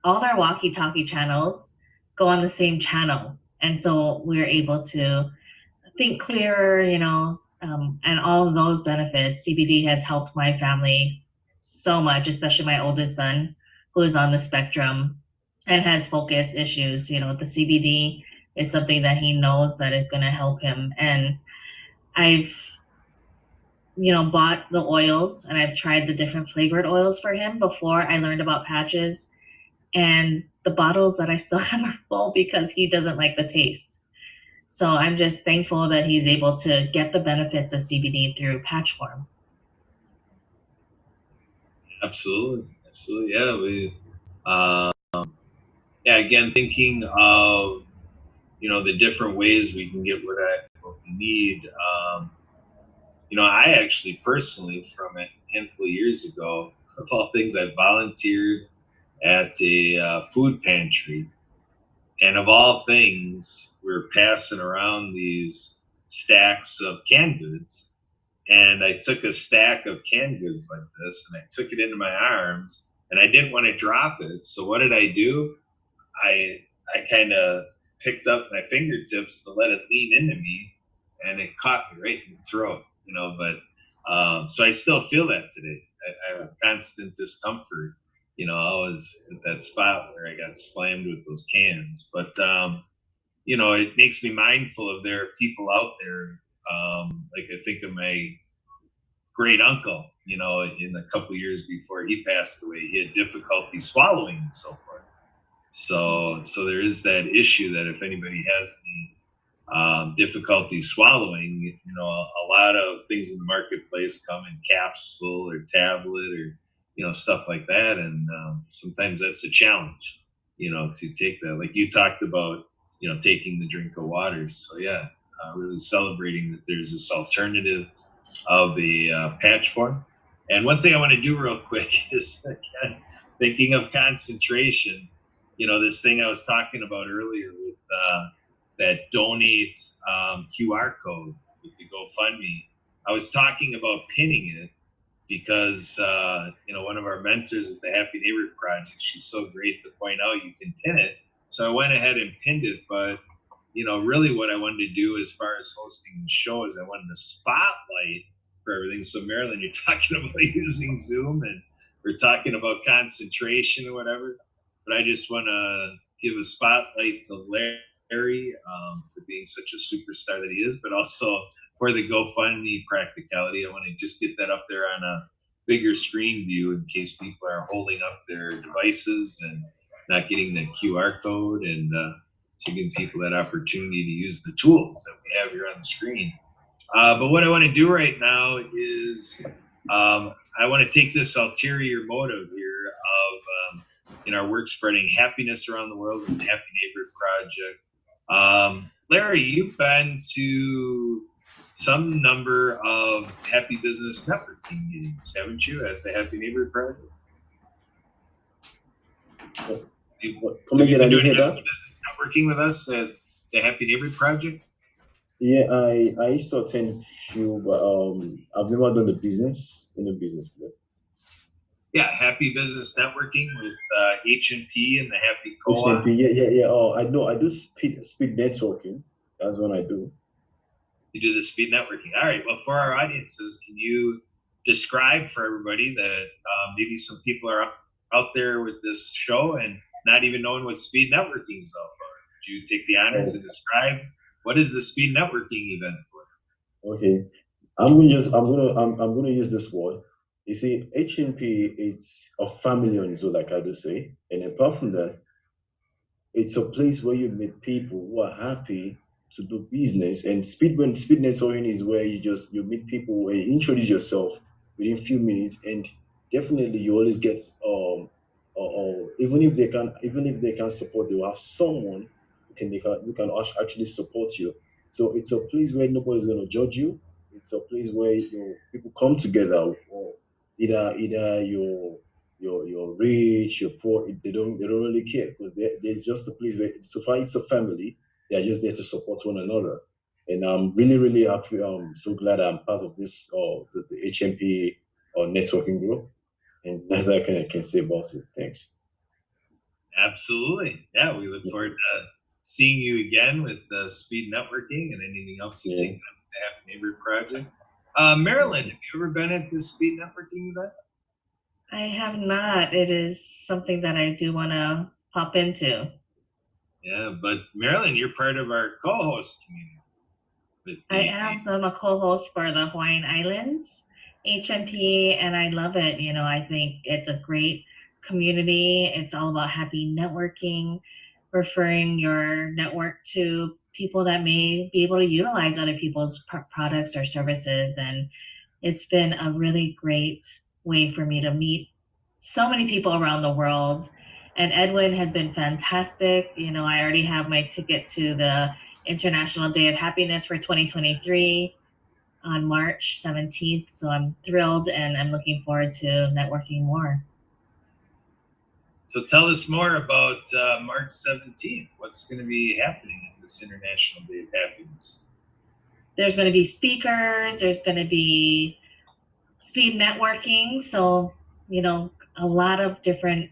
all our walkie talkie channels go on the same channel. And so we're able to think clearer, and all of those benefits. CBD has helped my family so much, especially my oldest son who is on the spectrum and has focus issues. The CBD is something that he knows that is going to help him. And I've, bought the oils and I've tried the different flavored oils for him before I learned about patches. And the bottles that I still have are full because he doesn't like the taste. So I'm just thankful that he's able to get the benefits of CBD through patch form. Absolutely, absolutely. Yeah, uh, yeah. Again, thinking of the different ways we can get what we need. I actually personally, from a handful of years ago, of all things, I volunteered at a food pantry. And of all things, we're passing around these stacks of canned goods. And I took a stack of canned goods like this and I took it into my arms and I didn't want to drop it. So what did I do? I kind of picked up my fingertips to let it lean into me and it caught me right in the throat. But so I still feel that today. I have a constant discomfort, always at that spot where I got slammed with those cans. But it makes me mindful of there are people out there. Like I think of my great uncle, in a couple years before he passed away, he had difficulty swallowing and so forth. So there is that issue that if anybody has any difficulty swallowing, a lot of things in the marketplace come in capsule or tablet or stuff like that. And sometimes that's a challenge, to take that. Like you talked about, taking the drink of water. So yeah, really celebrating that there's this alternative of a patch form. And one thing I want to do real quick is, again, thinking of concentration, this thing I was talking about earlier with that donate QR code with the GoFundMe. I was talking about pinning it because, one of our mentors with the Happy Neighbor Project, she's so great to point out you can pin it. So I went ahead and pinned it, but really what I wanted to do as far as hosting the show is I wanted to spotlight for everything. So Marilyn, you're talking about using Zoom and we're talking about concentration or whatever, but I just want to give a spotlight to Larry for being such a superstar that he is, but also for the GoFundMe practicality. I want to just get that up there on a bigger screen view in case people are holding up their devices and not getting the QR code, and to give people that opportunity to use the tools that we have here on the screen. But what I want to do right now is I want to take this ulterior motive here of in our work spreading happiness around the world with the Happy Neighbor Project. Larry, you've been to some number of Happy Business Networking meetings, haven't you, at the Happy Neighbor Project? Come again, I didn't hear that. Business networking with us at the Happy Neighbor Project? Yeah, I used to attend few, but I've never done the business in the business. Yeah, Happy Business Networking with H&P and the Happy Co-op. H&P, yeah. Oh, I know. I do speed networking. That's what I do. You do the speed networking. All right. Well, for our audiences, can you describe for everybody that maybe some people are out there with this show and not even knowing what speed networking is all for? Do you take the honors and describe what is the speed networking event for? Okay, I'm gonna use this word. You see, H&P, it's a family on its own, like I do say, and apart from that, it's a place where you meet people who are happy to do business. And speed networking is where you meet people and introduce yourself within few minutes, and definitely you always get even if they can't support, they will have someone who can actually support you. So it's a place where nobody's going to judge you. It's a place where people come together, or either you're rich, you're poor. They don't really care, because there's just a place where, so far it's a family. They are just there to support one another. And I'm really happy. I'm so glad I'm part of this the HMP networking group. And that's all I can say about it. Thanks. Absolutely. Yeah, we look forward to seeing you again with speed networking and anything else you take on with the Happy Neighbor Project. Marilyn, have you ever been at this speed networking event? I have not. It is something that I do want to pop into. Yeah, but Marilyn, you're part of our co-host community. I am. So I'm a co-host for the Hawaiian Islands HMP, and I love it. I think it's a great community. It's all about happy networking, referring your network to people that may be able to utilize other people's products or services. And it's been a really great way for me to meet so many people around the world. And Edwin has been fantastic. I already have my ticket to the International Day of Happiness for 2023 on March 17th. So I'm thrilled, and I'm looking forward to networking more. So tell us more about March 17th. What's going to be happening at this International Day of Happiness? There's going to be speakers. There's going to be speed networking. So, a lot of different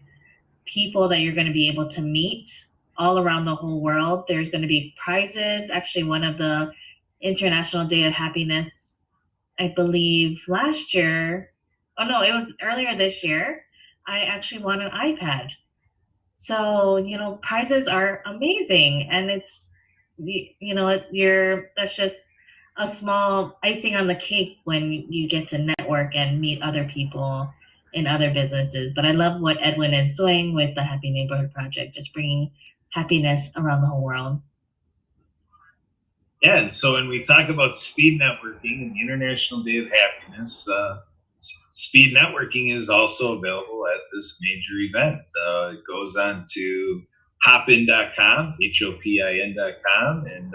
people that you're going to be able to meet all around the whole world. There's going to be prizes. Actually, one of the International Day of Happiness, I believe last year, oh no, it was earlier this year, I actually won an iPad. So, prizes are amazing. And it's, that's just a small icing on the cake when you get to network and meet other people in other businesses. But I love what Edwin is doing with the Happy Neighborhood Project, just bringing happiness around the whole world. Yeah, and so when we talk about speed networking and the International Day of Happiness, speed networking is also available at this major event. It goes on to hopin.com, HOPIN.com, and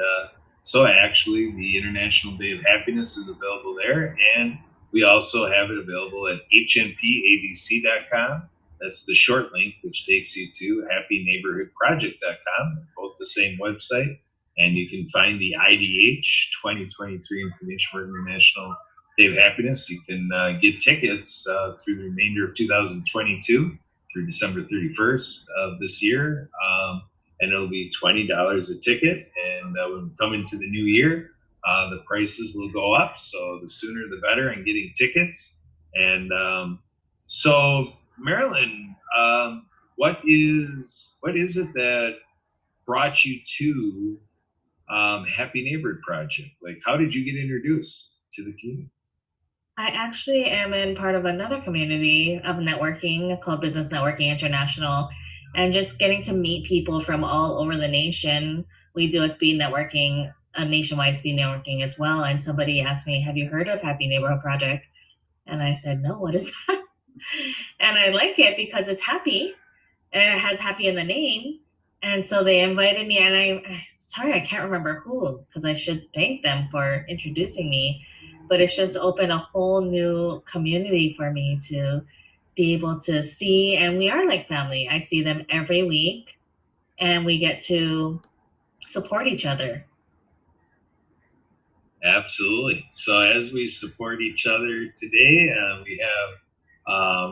so actually the International Day of Happiness is available there, and we also have it available at HNPABC.com. That's the short link, which takes you to happyneighborhoodproject.com, both the same website. And you can find the IDH 2023 information for International Day of Happiness. You can get tickets through the remainder of 2022 through December 31st of this year. And it'll be $20 a ticket. And when we come into the new year, the prices will go up. So the sooner the better in getting tickets. And so, Marilyn, what is it that brought you to Happy Neighborhood Project? Like, how did you get introduced to the community? I actually am in part of another community of networking called Business Networking International, and just getting to meet people from all over the nation. We do a nationwide speed networking as well. And somebody asked me, "Have you heard of Happy Neighborhood Project?" And I said, "No, what is that?" And I like it because it's happy and it has happy in the name. And so they invited me, and I'm sorry, I can't remember who, because I should thank them for introducing me. But it's just opened a whole new community for me to be able to see. And we are like family. I see them every week, and we get to support each other. Absolutely. So as we support each other today, we have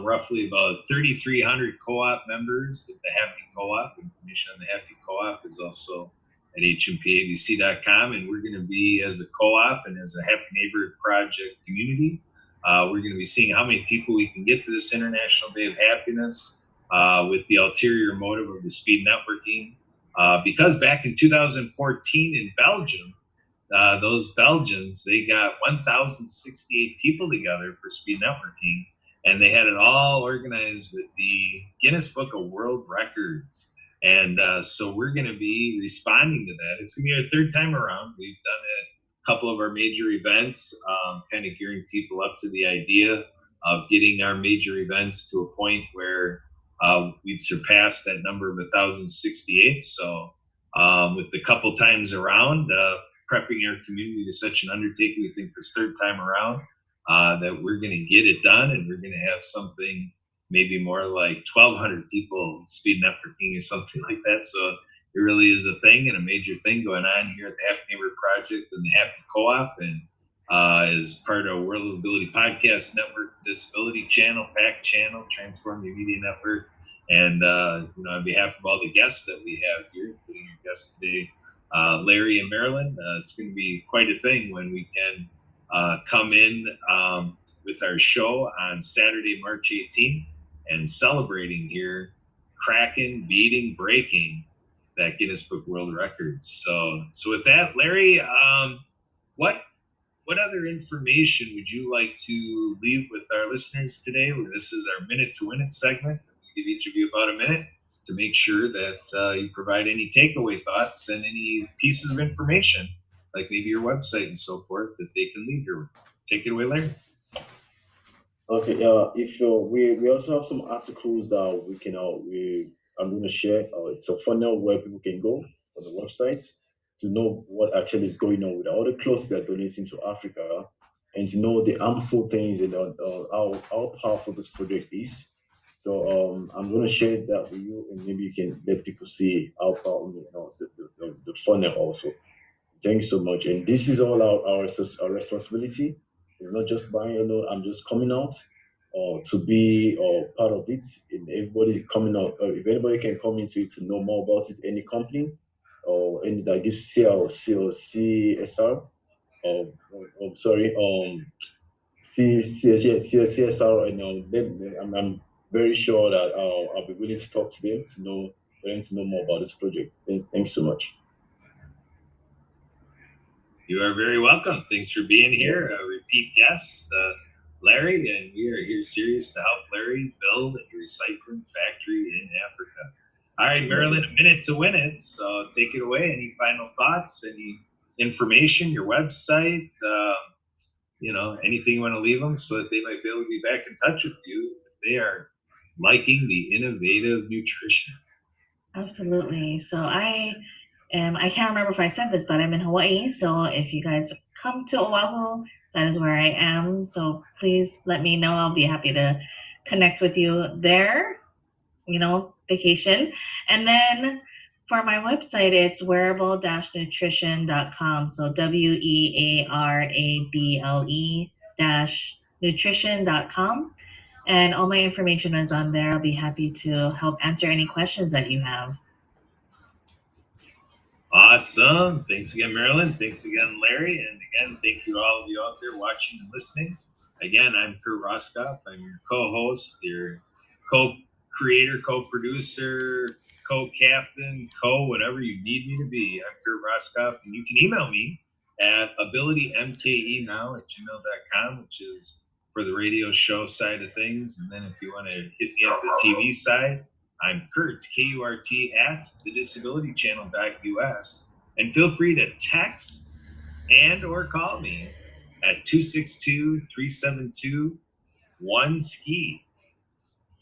roughly about 3,300 co-op members with the Happy Co-op. Information on the Happy Co-op is also at hmpabc.com. And we're going to be, as a co-op and as a Happy Neighborhood Project community, we're going to be seeing how many people we can get to this International Day of Happiness with the ulterior motive of the speed networking. Because back in 2014 in Belgium, those Belgians, they got 1,068 people together for speed networking, and they had it all organized with the Guinness Book of World Records. And so we're going to be responding to that. It's going to be our third time around. We've done it a couple of our major events, kind of gearing people up to the idea of getting our major events to a point where we'd surpass that number of 1,068. So with the couple times around, prepping our community to such an undertaking, we think this third time around that we're going to get it done, and we're going to have something maybe more like 1,200 people speed networking or something like that. So it really is a thing and a major thing going on here at the Happy Neighborhood Project and the Happy Co-op, and as part of World of Ability Podcast Network, Disability Channel, PAC Channel, Transform Your Media Network, and on behalf of all the guests that we have here, including your guests today, Larry and Marilyn, it's going to be quite a thing when we can come in with our show on Saturday, March 18th, and celebrating here, cracking, beating, breaking that Guinness Book World Records. So with that, Larry, what other information would you like to leave with our listeners today? This is our Minute to Win It segment. We give each of you about a minute to make sure that you provide any takeaway thoughts and any pieces of information, like maybe your website and so forth, that they can leave here with. Take it away, Larry. Okay, if we also have some articles that we can I'm going to share. It's a funnel where people can go on the websites to know what actually is going on with all the clothes they're donating to Africa, and to know the harmful things and how powerful this project is. So I'm going to share that with you, and maybe you can let people see how powerful the funnel also. Thank you so much. And this is all our responsibility. It's not just buying, I'm just coming out to be part of it. And everybody coming out, if anybody can come into it to know more about it, any company or any that gives CSR, CSR, and then I'm very sure that I'll be willing to talk to them for them to know more about this project. Thank you so much. You are very welcome. Thanks for being here. Repeat guest, Larry, and we are here serious to help Larry build a recycling factory in Africa. All right, Marilyn, a minute to win it. So take it away. Any final thoughts? Any information? Your website? anything you want to leave them so that they might be able to be back in touch with you if they are liking the innovative nutrition. Absolutely. So I can't remember if I said this, but I'm in Hawaii. So if you guys come to Oahu, that is where I am. So please let me know. I'll be happy to connect with you there, vacation. And then for my website, it's wearable-nutrition.com. So wearable-nutrition.com. And all my information is on there. I'll be happy to help answer any questions that you have. Awesome. Thanks again, Marilyn. Thanks again, Larry. And again, thank you to all of you out there watching and listening. Again, I'm Kurt Roskopf. I'm your co-host, your co-creator, co-producer, co-captain, whatever you need me to be. I'm Kurt Roskopf, and you can email me at AbilityMKE Now at gmail.com, which is for the radio show side of things. And then if you want to hit me at the TV side, I'm Kurt, K-U-R-T, at thedisabilitychannel.us. And feel free to text and or call me at 262-372-1SKI.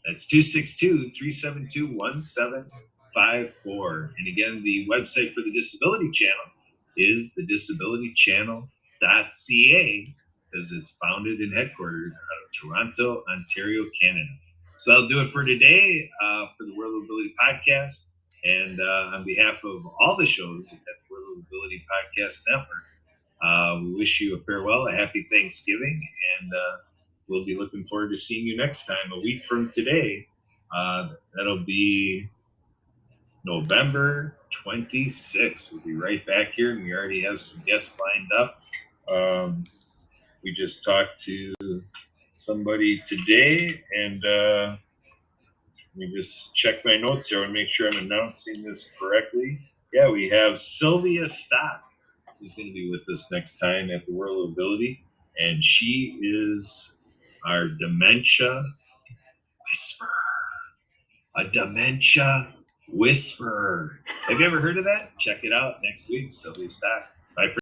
That's 262-372-1754. And again, the website for the Disability Channel is thedisabilitychannel.ca because it's founded and headquartered out of Toronto, Ontario, Canada. So that'll do it for today for the World of Ability podcast. And on behalf of all the shows at the World of Ability Podcast Network, we wish you a farewell, a happy Thanksgiving, and we'll be looking forward to seeing you next time, a week from today. That'll be November 26th. We'll be right back here, and we already have some guests lined up. We just talked to somebody today, and let me just check my notes here and make sure I'm announcing this correctly. Yeah, we have Sylvia Stock is going to be with us next time at the World of Ability, and she is our dementia whisperer. A dementia whisperer. Have you ever heard of that? Check it out next week, Sylvia Stock.